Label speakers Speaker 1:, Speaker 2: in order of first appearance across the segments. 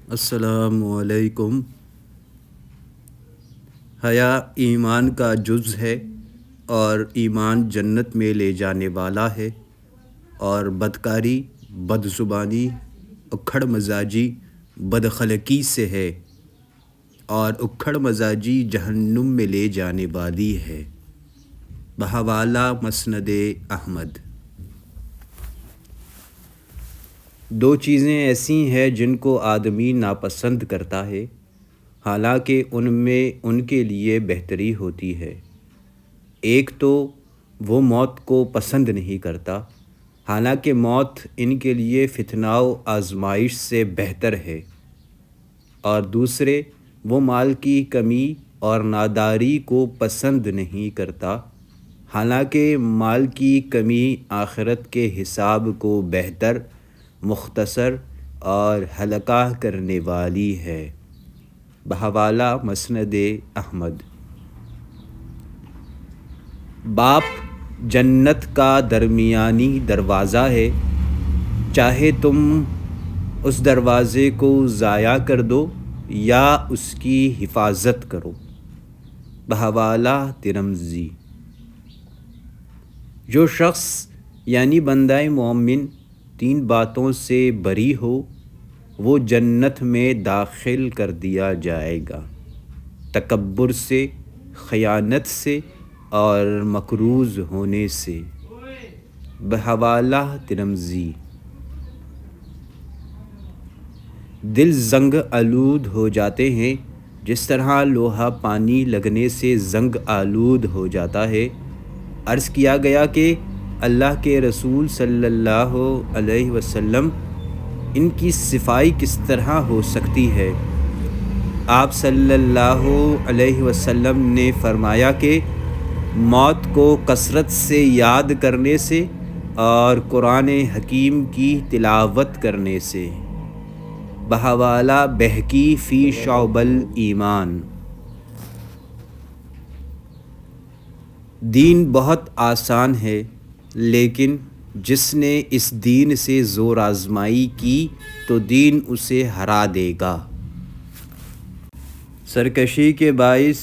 Speaker 1: السلام علیکم۔ حیا ایمان کا جز ہے اور ایمان جنت میں لے جانے والا ہے، اور بدکاری، بد زبانی، اکھڑ مزاجی بدخلقی سے ہے، اور اکھڑ مزاجی جہنم میں لے جانے والی ہے۔ بحوالہ مسند احمد۔ دو چیزیں ایسی ہیں جن کو آدمی ناپسند کرتا ہے، حالانکہ ان میں ان کے لیے بہتری ہوتی ہے۔ ایک تو وہ موت کو پسند نہیں کرتا، حالانکہ موت ان کے لیے فتنہ و آزمائش سے بہتر ہے، اور دوسرے وہ مال کی کمی اور ناداری کو پسند نہیں کرتا، حالانکہ مال کی کمی آخرت کے حساب کو بہتر، مختصر اور ہلکا کرنے والی ہے۔ بحوالہ مسند احمد۔ باپ جنت کا درمیانی دروازہ ہے، چاہے تم اس دروازے کو ضائع کر دو یا اس کی حفاظت کرو۔ بحوالہ ترمذی۔ جو شخص یعنی بندہ مومن تین باتوں سے بری ہو، وہ جنت میں داخل کر دیا جائے گا: تکبر سے، خیانت سے اور مکروز ہونے سے۔ بحوالہ ترمذی۔ دل زنگ آلود ہو جاتے ہیں جس طرح لوہا پانی لگنے سے زنگ آلود ہو جاتا ہے۔ عرض کیا گیا کہ اللہ کے رسول صلی اللہ علیہ وسلم، ان کی صفائی کس طرح ہو سکتی ہے؟ آپ صلی اللہ علیہ وسلم نے فرمایا کہ موت کو کثرت سے یاد کرنے سے اور قرآن حکیم کی تلاوت کرنے سے۔ بحوالہ بہقی فی شعب الایمان۔ دین بہت آسان ہے، لیکن جس نے اس دین سے زور آزمائی کی تو دین اسے ہرا دے گا۔ سرکشی کے باعث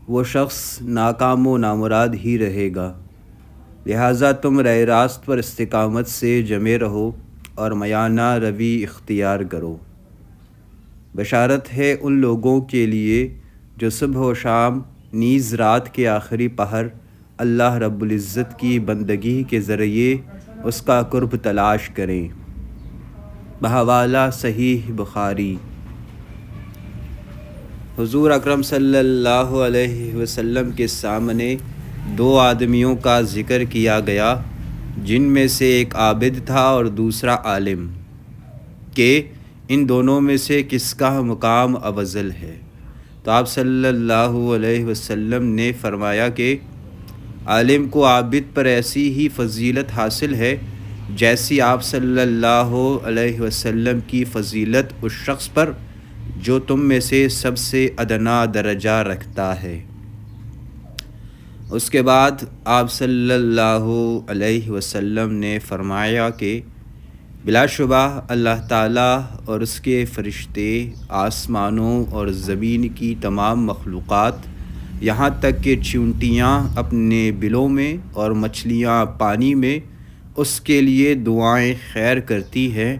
Speaker 1: وہ شخص ناکام و نامراد ہی رہے گا، لہٰذا تم راہ راست پر استقامت سے جمے رہو اور میانہ روی اختیار کرو۔ بشارت ہے ان لوگوں کے لیے جو صبح و شام نیز رات کے آخری پہر اللہ رب العزت کی بندگی کے ذریعے اس کا قرب تلاش کریں۔ بحوالہ صحیح بخاری۔ حضور اکرم صلی اللہ علیہ وسلم کے سامنے دو آدمیوں کا ذکر کیا گیا، جن میں سے ایک عابد تھا اور دوسرا عالم، کہ ان دونوں میں سے کس کا مقام افضل ہے؟ تو آپ صلی اللہ علیہ وسلم نے فرمایا کہ عالم کو عابد پر ایسی ہی فضیلت حاصل ہے جیسی آپ صلی اللہ علیہ وسلم کی فضیلت اس شخص پر جو تم میں سے سب سے ادنا درجہ رکھتا ہے۔ اس کے بعد آپ صلی اللہ علیہ وسلم نے فرمایا کہ بلا شبہ اللہ تعالیٰ اور اس کے فرشتے، آسمانوں اور زمین کی تمام مخلوقات، یہاں تک کہ چیونٹیاں اپنے بلوں میں اور مچھلیاں پانی میں، اس کے لیے دعائیں خیر کرتی ہیں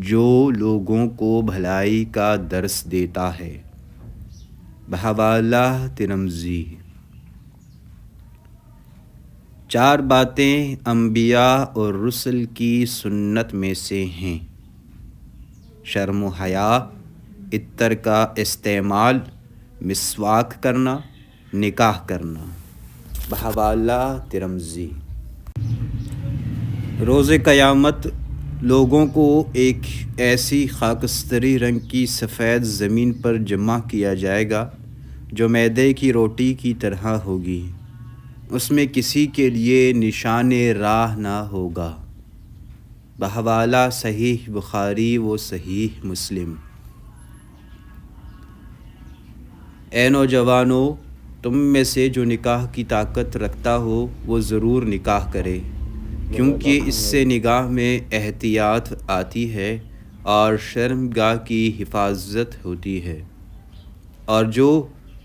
Speaker 1: جو لوگوں کو بھلائی کا درس دیتا ہے۔ بحوالہ ترمذی۔ چار باتیں انبیاء اور رسل کی سنت میں سے ہیں: شرم و حیا، عطر کا استعمال، مسواک کرنا، نکاح کرنا۔ بحوالہ ترمذی۔ روز قیامت لوگوں کو ایک ایسی خاکستری رنگ کی سفید زمین پر جمع کیا جائے گا جو میدے کی روٹی کی طرح ہوگی، اس میں کسی کے لیے نشان راہ نہ ہوگا۔ بحوالہ صحیح بخاری و صحیح مسلم۔ اے نوجوانو، تم میں سے جو نکاح کی طاقت رکھتا ہو وہ ضرور نکاح کرے، کیونکہ اس سے نگاہ میں احتیاط آتی ہے اور شرمگاہ کی حفاظت ہوتی ہے، اور جو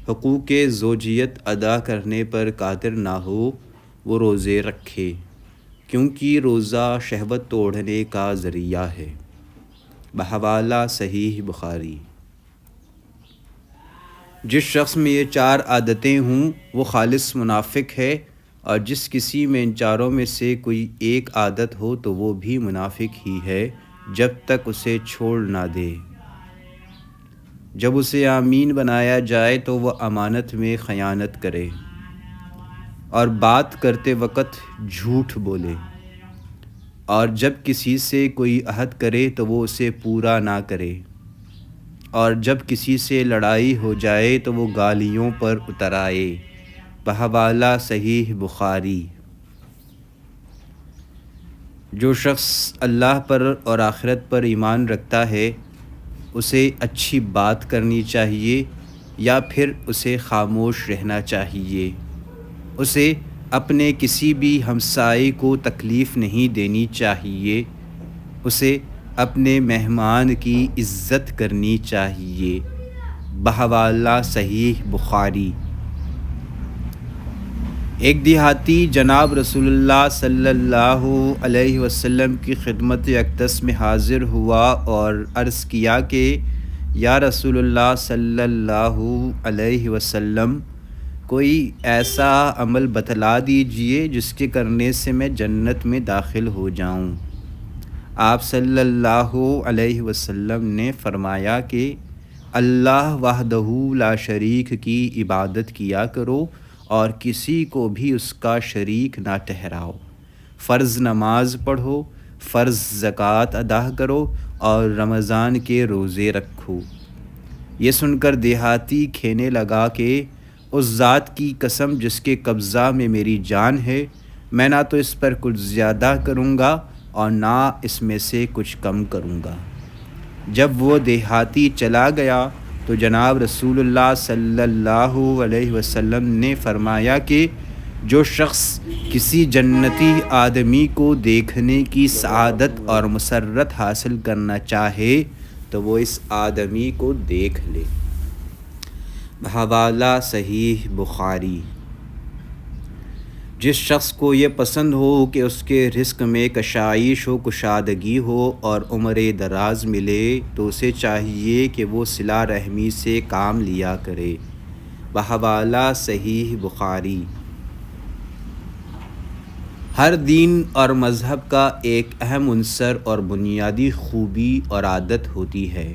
Speaker 1: حقوق زوجیت ادا کرنے پر قادر نہ ہو وہ روزے رکھے، کیونکہ روزہ شہوت توڑنے کا ذریعہ ہے۔ بحوالہ صحیح بخاری۔ جس شخص میں یہ 4 عادتیں ہوں وہ خالص منافق ہے، اور جس کسی میں ان چاروں میں سے کوئی ایک عادت ہو تو وہ بھی منافق ہی ہے جب تک اسے چھوڑ نہ دے۔ جب اسے امین بنایا جائے تو وہ امانت میں خیانت کرے، اور بات کرتے وقت جھوٹ بولے، اور جب کسی سے کوئی عہد کرے تو وہ اسے پورا نہ کرے، اور جب کسی سے لڑائی ہو جائے تو وہ گالیوں پر اتر آئے۔ بحوالہ صحیح بخاری۔ جو شخص اللہ پر اور آخرت پر ایمان رکھتا ہے اسے اچھی بات کرنی چاہیے یا پھر اسے خاموش رہنا چاہیے۔ اسے اپنے کسی بھی ہمسائے کو تکلیف نہیں دینی چاہیے۔ اسے اپنے مہمان کی عزت کرنی چاہیے۔ بحوالہ صحیح بخاری۔ ایک دیہاتی جناب رسول اللہ صلی اللہ علیہ وسلم کی خدمت اقدس میں حاضر ہوا اور عرض کیا کہ یا رسول اللہ صلی اللہ علیہ وسلم، کوئی ایسا عمل بتلا دیجئے جس کے کرنے سے میں جنت میں داخل ہو جاؤں۔ آپ صلی اللہ علیہ وسلم نے فرمایا کہ اللہ وحدہ لا شریک کی عبادت کیا کرو اور کسی کو بھی اس کا شریک نہ ٹھہراؤ، فرض نماز پڑھو، فرض زکوٰۃ ادا کرو اور رمضان کے روزے رکھو۔ یہ سن کر دیہاتی کہنے لگا کہ اس ذات کی قسم جس کے قبضہ میں میری جان ہے، میں نہ تو اس پر کچھ زیادہ کروں گا اور نہ اس میں سے کچھ کم کروں گا۔ جب وہ دیہاتی چلا گیا تو جناب رسول اللہ صلی اللہ علیہ وسلم نے فرمایا کہ جو شخص کسی جنتی آدمی کو دیکھنے کی سعادت اور مسرت حاصل کرنا چاہے تو وہ اس آدمی کو دیکھ لے۔ بحوالہ صحیح بخاری۔ جس شخص کو یہ پسند ہو کہ اس کے رزق میں کشائش و کشادگی ہو اور عمر دراز ملے تو اسے چاہیے کہ وہ صلہ رحمی سے کام لیا کرے۔ بحوالہ صحیح بخاری۔ ہر دین اور مذہب کا ایک اہم عنصر اور بنیادی خوبی اور عادت ہوتی ہے،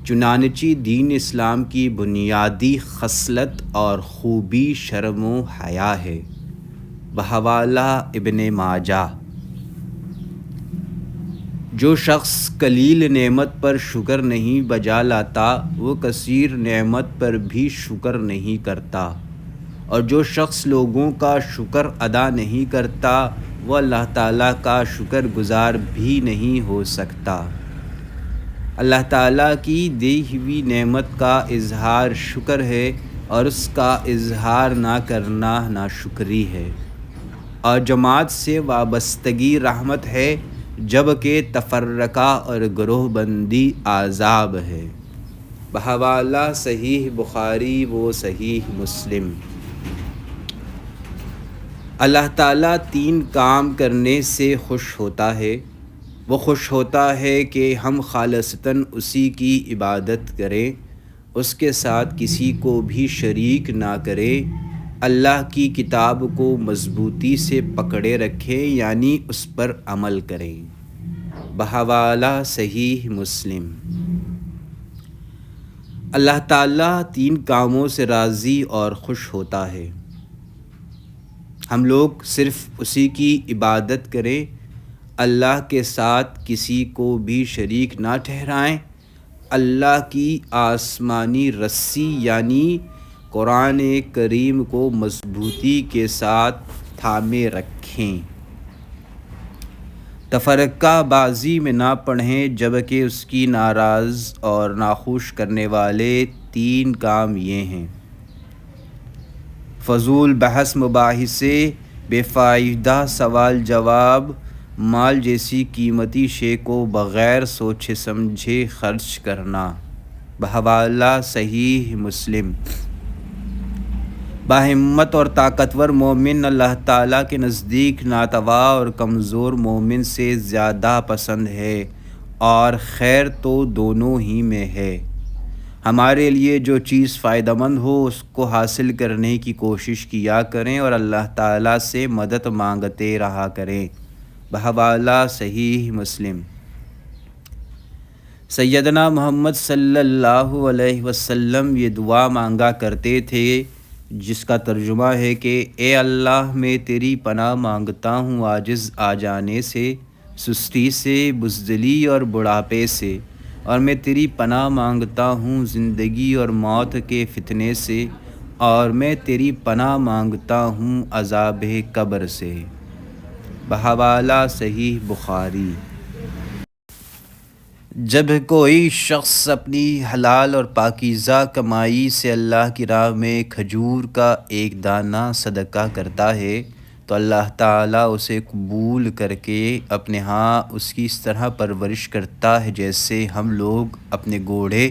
Speaker 1: چنانچہ دین اسلام کی بنیادی خصلت اور خوبی شرم و حیا ہے۔ بحوالہ ابن ماجہ۔ جو شخص قلیل نعمت پر شکر نہیں بجا لاتا وہ کثیر نعمت پر بھی شکر نہیں کرتا، اور جو شخص لوگوں کا شکر ادا نہیں کرتا وہ اللہ تعالیٰ کا شکر گزار بھی نہیں ہو سکتا۔ اللہ تعالیٰ کی دی ہوئی نعمت کا اظہار شکر ہے اور اس کا اظہار نہ کرنا ناشکری ہے، اور جماعت سے وابستگی رحمت ہے جبکہ تفرقہ اور گروہ بندی عذاب ہے۔ بحوالہ صحیح بخاری و صحیح مسلم۔ اللہ تعالیٰ 3 کام کرنے سے خوش ہوتا ہے۔ وہ خوش ہوتا ہے کہ ہم خالصتاً اسی کی عبادت کریں، اس کے ساتھ کسی کو بھی شریک نہ کریں، اللہ کی کتاب کو مضبوطی سے پکڑے رکھیں یعنی اس پر عمل کریں۔ بحوالہ صحیح مسلم۔ اللہ تعالیٰ 3 کاموں سے راضی اور خوش ہوتا ہے۔ ہم لوگ صرف اسی کی عبادت کریں، اللہ کے ساتھ کسی کو بھی شریک نہ ٹھہرائیں، اللہ کی آسمانی رسی یعنی قرآن کریم کو مضبوطی کے ساتھ تھامے رکھیں، تفرقہ بازی میں نہ پڑھیں، جبکہ اس کی ناراض اور ناخوش کرنے والے 3 کام یہ ہیں: فضول بحث مباحثے، بے فائدہ سوال جواب، مال جیسی قیمتی شے کو بغیر سوچے سمجھے خرچ کرنا۔ بحوالہ صحیح مسلم۔ باہمت اور طاقتور مومن اللہ تعالیٰ کے نزدیک ناتواں اور کمزور مومن سے زیادہ پسند ہے، اور خیر تو دونوں ہی میں ہے۔ ہمارے لیے جو چیز فائدہ مند ہو اس کو حاصل کرنے کی کوشش کیا کریں اور اللہ تعالیٰ سے مدد مانگتے رہا کریں۔ بحوالہ صحیح مسلم۔ سیدنا محمد صلی اللہ علیہ وسلم یہ دعا مانگا کرتے تھے، جس کا ترجمہ ہے کہ اے اللہ، میں تیری پناہ مانگتا ہوں عاجز آ جانے سے، سستی سے، بزدلی اور بڑھاپے سے، اور میں تیری پناہ مانگتا ہوں زندگی اور موت کے فتنے سے، اور میں تیری پناہ مانگتا ہوں عذاب قبر سے۔ بحوالہ صحیح بخاری۔ جب کوئی شخص اپنی حلال اور پاکیزہ کمائی سے اللہ کی راہ میں کھجور کا ایک دانہ صدقہ کرتا ہے تو اللہ تعالیٰ اسے قبول کر کے اپنے ہاں اس کی اس طرح پرورش کرتا ہے جیسے ہم لوگ اپنے گھوڑے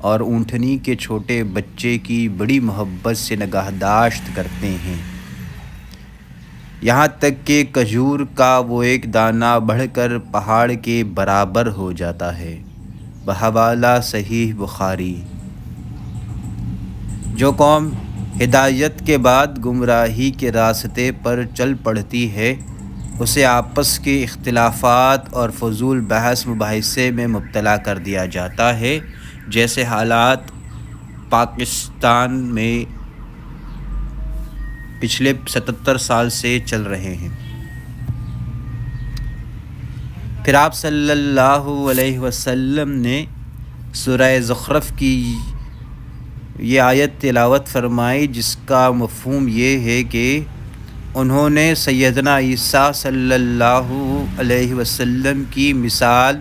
Speaker 1: اور اونٹنی کے چھوٹے بچے کی بڑی محبت سے نگہداشت کرتے ہیں، یہاں تک کہ کھجور کا وہ ایک دانہ بڑھ کر پہاڑ کے برابر ہو جاتا ہے۔ بحوالہ صحیح بخاری۔ جو قوم ہدایت کے بعد گمراہی کے راستے پر چل پڑتی ہے، اسے آپس کے اختلافات اور فضول بحث مباحثے میں مبتلا کر دیا جاتا ہے، جیسے حالات پاکستان میں پچھلے 77 سال سے چل رہے ہیں۔ پھر آپ صلی اللہ علیہ وسلم نے سورہ زخرف کی یہ آیت تلاوت فرمائی، جس کا مفہوم یہ ہے کہ انہوں نے سیدنا عیسیٰ صلی اللہ علیہ وسلم کی مثال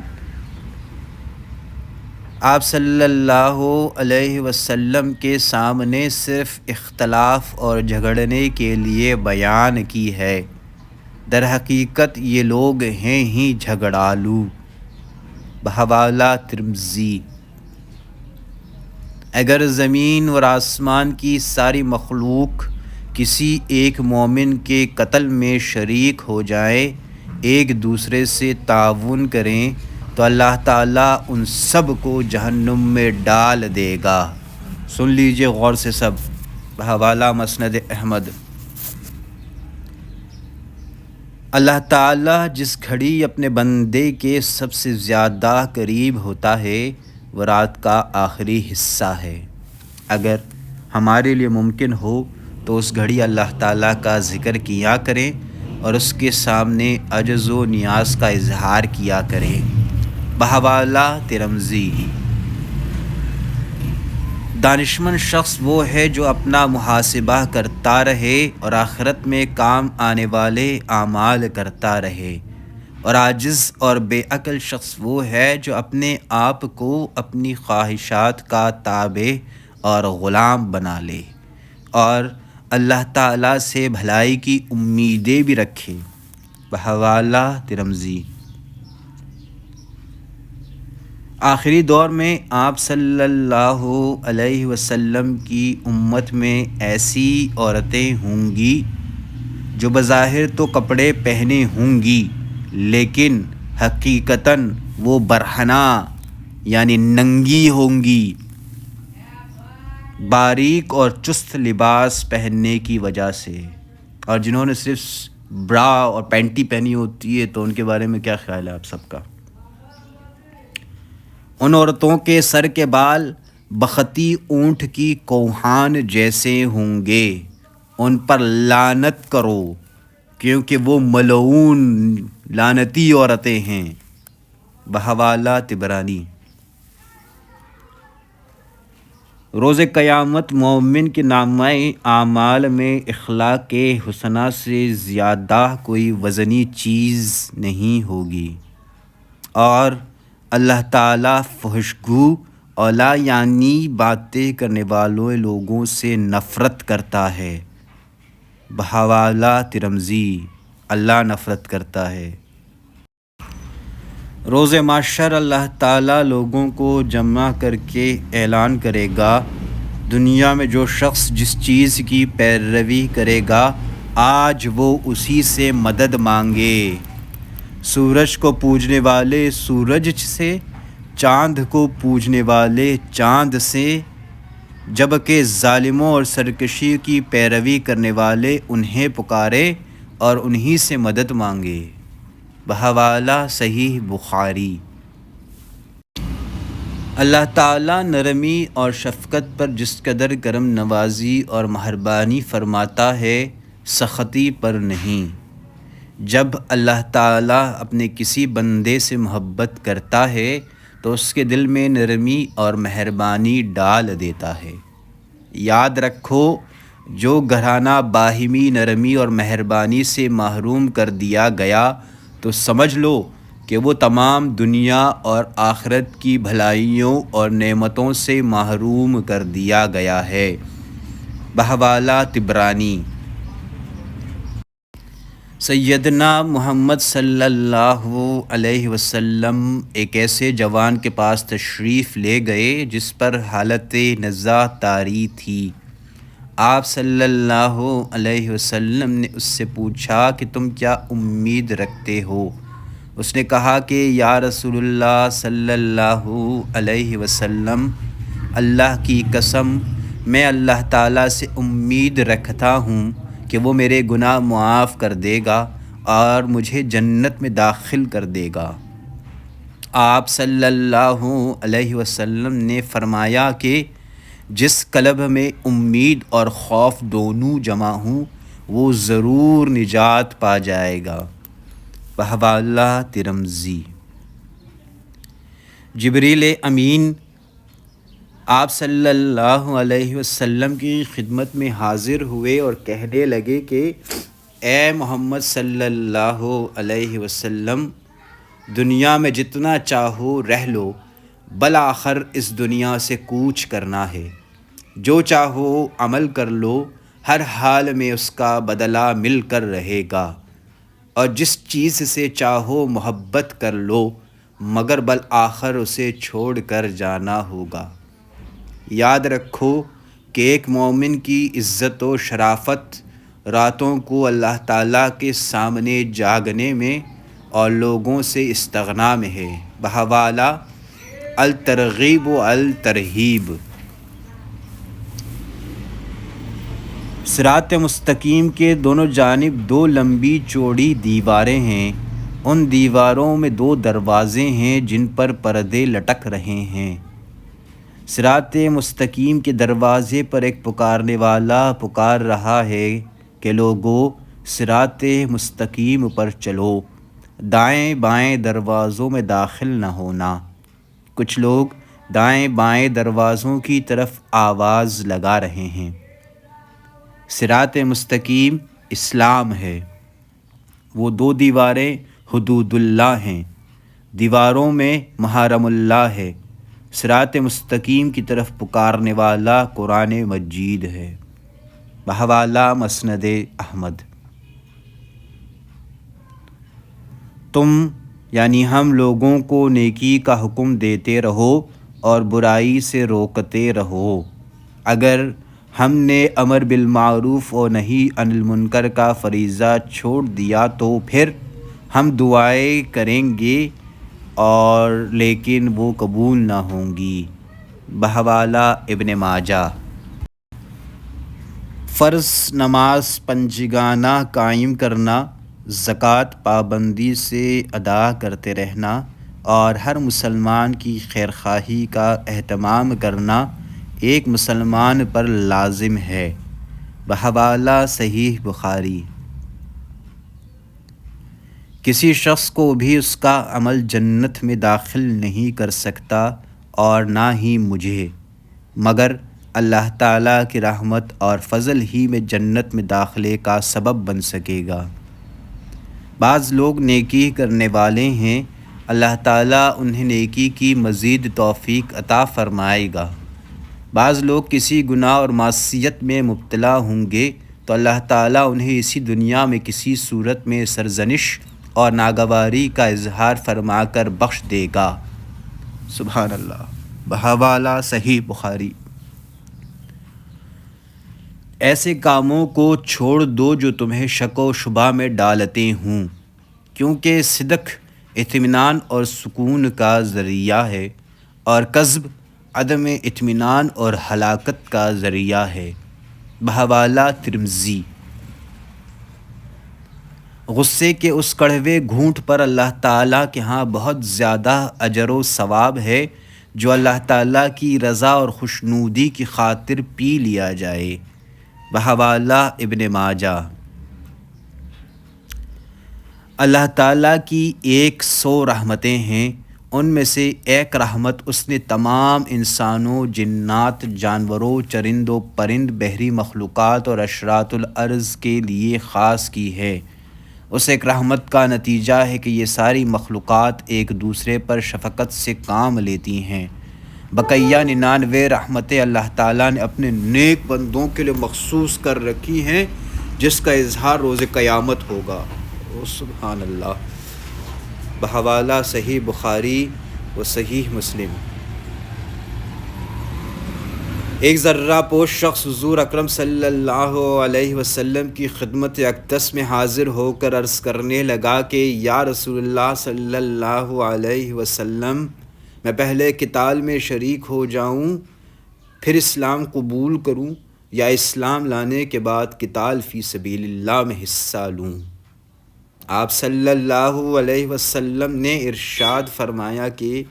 Speaker 1: آپ صلی اللہ علیہ وسلم کے سامنے صرف اختلاف اور جھگڑنے کے لیے بیان کی ہے، در حقیقت یہ لوگ ہیں ہی جھگڑالو۔ بحوالہ ترمذی۔ اگر زمین اور آسمان کی ساری مخلوق کسی ایک مومن کے قتل میں شریک ہو جائیں، ایک دوسرے سے تعاون کریں، تو اللہ تعالیٰ ان سب کو جہنم میں ڈال دے گا۔ سن لیجئے غور سے سب۔ بحوالہ مسند احمد۔ اللہ تعالیٰ جس گھڑی اپنے بندے کے سب سے زیادہ قریب ہوتا ہے وہ رات کا آخری حصہ ہے۔ اگر ہمارے لیے ممکن ہو تو اس گھڑی اللہ تعالیٰ کا ذکر کیا کریں اور اس کے سامنے عجز و نیاز کا اظہار کیا کریں۔ بحوالہ ترمذی۔ دانشمند شخص وہ ہے جو اپنا محاسبہ کرتا رہے اور آخرت میں کام آنے والے اعمال کرتا رہے، اور عاجز اور بے عقل شخص وہ ہے جو اپنے آپ کو اپنی خواہشات کا تابع اور غلام بنا لے اور اللہ تعالیٰ سے بھلائی کی امیدیں بھی رکھے۔ بحوالہ ترمذی۔ آخری دور میں آپ صلی اللہ علیہ وسلم کی امت میں ایسی عورتیں ہوں گی جو بظاہر تو کپڑے پہنے ہوں گی لیکن حقیقتاً وہ برہنہ یعنی ننگی ہوں گی، باریک اور چست لباس پہننے کی وجہ سے۔ اور جنہوں نے صرف برا اور پینٹی پہنی ہوتی ہے تو ان کے بارے میں کیا خیال ہے آپ سب کا؟ ان عورتوں کے سر کے بال بختی اونٹ کی کوہان جیسے ہوں گے، ان پر لعنت کرو کیونکہ وہ ملعون لعنتی عورتیں ہیں۔ بحوالہ طبرانی۔ روز قیامت مومن کے نامہ اعمال میں اخلاق حسنہ سے زیادہ کوئی وزنی چیز نہیں ہوگی، اور اللہ تعالیٰ فحش گو اور لا یعنی باتیں کرنے والوں لوگوں سے نفرت کرتا ہے۔ بحوالہ ترمذی۔ اللہ نفرت کرتا ہے۔ روز محشر اللہ تعالیٰ لوگوں کو جمع کر کے اعلان کرے گا، دنیا میں جو شخص جس چیز کی پیروی کرے گا آج وہ اسی سے مدد مانگے۔ سورج کو پوجنے والے سورج سے، چاند کو پوجنے والے چاند سے، جبکہ ظالموں اور سرکشی کی پیروی کرنے والے انہیں پکارے اور انہی سے مدد مانگے۔ بحوالہ صحیح بخاری۔ اللہ تعالیٰ نرمی اور شفقت پر جس قدر کرم نوازی اور مہربانی فرماتا ہے، سختی پر نہیں۔ جب اللہ تعالیٰ اپنے کسی بندے سے محبت کرتا ہے تو اس کے دل میں نرمی اور مہربانی ڈال دیتا ہے۔ یاد رکھو، جو گھرانہ باہمی نرمی اور مہربانی سے محروم کر دیا گیا تو سمجھ لو کہ وہ تمام دنیا اور آخرت کی بھلائیوں اور نعمتوں سے محروم کر دیا گیا ہے۔ بحوالہ طبرانی۔ سیدنا محمد صلی اللہ علیہ وسلم ایک ایسے جوان کے پاس تشریف لے گئے جس پر حالت نزاع طاری تھی۔ آپ صلی اللہ علیہ وسلم نے اس سے پوچھا کہ تم کیا امید رکھتے ہو؟ اس نے کہا کہ یا رسول اللہ صلی اللہ علیہ وسلم، اللہ کی قسم میں اللہ تعالیٰ سے امید رکھتا ہوں کہ وہ میرے گناہ معاف کر دے گا اور مجھے جنت میں داخل کر دے گا۔ آپ صلی اللہ علیہ وسلم نے فرمایا کہ جس قلب میں امید اور خوف دونوں جمع ہوں وہ ضرور نجات پا جائے گا۔ بحوالہ ترمذی۔ جبریل امین آپ صلی اللہ علیہ وسلم کی خدمت میں حاضر ہوئے اور کہنے لگے کہ اے محمد صلی اللہ علیہ وسلم، دنیا میں جتنا چاہو رہ لو، بالآخر اس دنیا سے کوچ کرنا ہے۔ جو چاہو عمل کر لو، ہر حال میں اس کا بدلہ مل کر رہے گا، اور جس چیز سے چاہو محبت کر لو، مگر بالآخر اسے چھوڑ کر جانا ہوگا۔ یاد رکھو کہ ایک مومن کی عزت و شرافت راتوں کو اللہ تعالیٰ کے سامنے جاگنے میں اور لوگوں سے استغنا میں ہے۔ بحوالہ الترغیب و الترہیب۔ صراط مستقیم کے دونوں جانب دو لمبی چوڑی دیواریں ہیں، ان دیواروں میں دو دروازے ہیں جن پر پردے لٹک رہے ہیں۔ صراط مستقیم کے دروازے پر ایک پکارنے والا پکار رہا ہے کہ لوگو صراط مستقیم پر چلو، دائیں بائیں دروازوں میں داخل نہ ہونا۔ کچھ لوگ دائیں بائیں دروازوں کی طرف آواز لگا رہے ہیں۔ صراط مستقیم اسلام ہے، وہ دو دیواریں حدود اللہ ہیں، دیواروں میں محارم اللہ ہے۔ صراط مستقیم کی طرف پکارنے والا قرآن مجید ہے۔ بحوالہ مسند احمد۔ تم یعنی ہم لوگوں کو نیکی کا حکم دیتے رہو اور برائی سے روکتے رہو۔ اگر ہم نے امر بالمعروف و نہی عن المنکر کا فریضہ چھوڑ دیا تو پھر ہم دعائیں کریں گے اور لیکن وہ قبول نہ ہوں گی۔ بحوالہ ابن ماجہ۔ فرض نماز پنجگانہ قائم کرنا، زکوٰۃ پابندی سے ادا کرتے رہنا اور ہر مسلمان کی خیرخواہی کا اہتمام کرنا ایک مسلمان پر لازم ہے۔ بحوالہ صحیح بخاری۔ کسی شخص کو بھی اس کا عمل جنت میں داخل نہیں کر سکتا اور نہ ہی مجھے، مگر اللہ تعالیٰ کی رحمت اور فضل ہی میں جنت میں داخلے کا سبب بن سکے گا۔ بعض لوگ نیکی کرنے والے ہیں، اللہ تعالیٰ انہیں نیکی کی مزید توفیق عطا فرمائے گا۔ بعض لوگ کسی گناہ اور معصیت میں مبتلا ہوں گے تو اللہ تعالیٰ انہیں اسی دنیا میں کسی صورت میں سرزنش اور ناگواری کا اظہار فرما کر بخش دے گا۔ سبحان اللہ۔ بحوالہ صحیح بخاری۔ ایسے کاموں کو چھوڑ دو جو تمہیں شک و شبہ میں ڈالتے ہوں، کیونکہ صدق اطمینان اور سکون کا ذریعہ ہے، اور کذب عدم اطمینان اور ہلاکت کا ذریعہ ہے۔ بحوالہ ترمذی۔ غصے کے اس کڑوے گھونٹ پر اللہ تعالیٰ کے ہاں بہت زیادہ اجر و ثواب ہے جو اللہ تعالیٰ کی رضا اور خوشنودی کی خاطر پی لیا جائے۔ بحوالہ ابن ماجہ۔ اللہ تعالیٰ کی 100 رحمتیں ہیں، ان میں سے ایک رحمت اس نے تمام انسانوں، جنات، جانوروں، چرند و پرند، بحری مخلوقات اور اشراط الارض کے لیے خاص کی ہے۔ اس ایک رحمت کا نتیجہ ہے کہ یہ ساری مخلوقات ایک دوسرے پر شفقت سے کام لیتی ہیں۔ بقیہ 99 رحمتیں اللہ تعالیٰ نے اپنے نیک بندوں کے لیے مخصوص کر رکھی ہیں، جس کا اظہار روز قیامت ہوگا۔ سبحان اللہ۔ بحوالہ صحیح بخاری و صحیح مسلم۔ ایک ذرہ پوش شخص حضور اکرم صلی اللہ علیہ وسلم کی خدمت اقدس میں حاضر ہو کر عرض کرنے لگا کہ یا رسول اللہ صلی اللہ علیہ وسلم، میں پہلے قتال میں شریک ہو جاؤں پھر اسلام قبول کروں، یا اسلام لانے کے بعد قتال فی سبیل اللہ میں حصہ لوں؟ آپ صلی اللہ علیہ وسلم نے ارشاد فرمایا کہ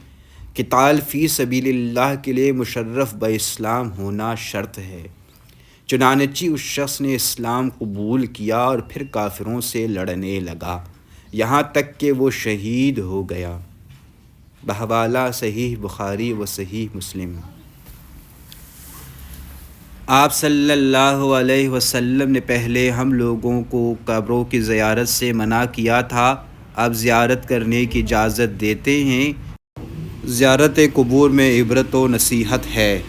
Speaker 1: قتال فی سبیل اللہ کے لیے مشرف با اسلام ہونا شرط ہے۔ چنانچہ اس شخص نے اسلام قبول کیا اور پھر کافروں سے لڑنے لگا، یہاں تک کہ وہ شہید ہو گیا۔ بحوالہ صحیح بخاری و صحیح مسلم۔ آپ صلی اللہ علیہ وسلم نے پہلے ہم لوگوں کو قبروں کی زیارت سے منع کیا تھا، اب زیارت کرنے کی اجازت دیتے ہیں۔ زیارت قبور میں عبرت و نصیحت ہے۔